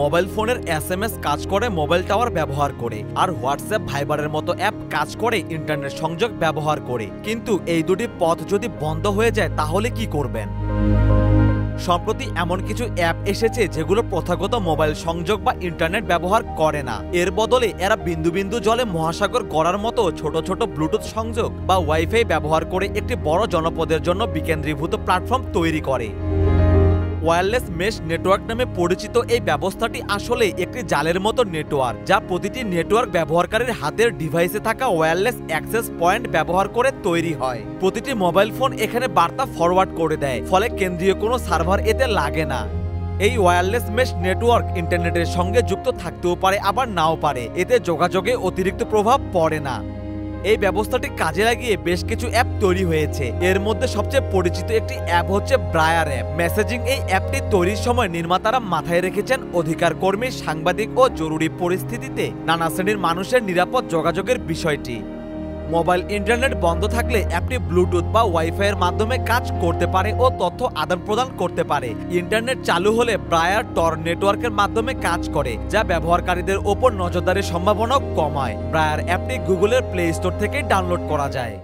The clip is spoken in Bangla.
মোবাইল ফোনের এসএমএস কাজ করে মোবাইল টাওয়ার ব্যবহার করে, আর হোয়াটসঅ্যাপ ভাইবারের মতো অ্যাপ কাজ করে ইন্টারনেট সংযোগ ব্যবহার করে। কিন্তু এই দুটি পথ যদি বন্ধ হয়ে যায় তাহলে কি করবেন? সম্প্রতি এমন কিছু অ্যাপ এসেছে যেগুলো প্রথাগত মোবাইল সংযোগ বা ইন্টারনেট ব্যবহার করে না। এর বদলে এরা বিন্দু বিন্দু জলে মহাসাগর গড়ার মতো ছোট ছোট ব্লুটুথ সংযোগ বা ওয়াইফাই ব্যবহার করে একটি বড় জনপদের জন্য বিকেন্দ্রীভূত প্ল্যাটফর্ম তৈরি করে। ওয়্যারলেস মেশ নেটওয়ার্ক নামে পরিচিত এই ব্যবস্থাটি আসলে একটি জালের মতো নেটওয়ার্ক, যা প্রতিটি নেটওয়ার্ক ব্যবহারকারীর হাতের ডিভাইসে থাকা ওয়্যারলেস অ্যাক্সেস পয়েন্ট ব্যবহার করে তৈরি হয়। প্রতিটি মোবাইল ফোন এখানে বার্তা ফরওয়ার্ড করে দেয়, ফলে কেন্দ্রীয় কোনো সার্ভার এতে লাগে না। এই ওয়্যারলেস মেশ নেটওয়ার্ক ইন্টারনেটের সঙ্গে যুক্ত থাকতেও পারে আবার নাও পারে, এতে যোগাযোগে অতিরিক্ত প্রভাব পড়ে না। এই ব্যবস্থাটি কাজে লাগিয়ে বেশ কিছু অ্যাপ তৈরি হয়েছে। এর মধ্যে সবচেয়ে পরিচিত একটি অ্যাপ হচ্ছে ব্রায়ার অ্যাপ মেসেজিং। এই অ্যাপটি তৈরির সময় নির্মাতারা মাথায় রেখেছেন অধিকার কর্মী, সাংবাদিক ও জরুরি পরিস্থিতিতে নানা শ্রেণীর মানুষের নিরাপদ যোগাযোগের বিষয়টি। মোবাইল ইন্টারনেট বন্ধ থাকলে অ্যাপটি ব্লুটুথ বা ওয়াইফাইয়ের মাধ্যমে কাজ করতে পারে ও তথ্য আদান প্রদান করতে পারে। ইন্টারনেট চালু হলে ব্রায়ার টর নেটওয়ার্কের মাধ্যমে কাজ করে, যা ব্যবহারকারীদের ওপর নজরদারির সম্ভাবনাও কমায়। ব্রায়ার অ্যাপটি গুগলের প্লে স্টোর থেকে ডাউনলোড করা যায়।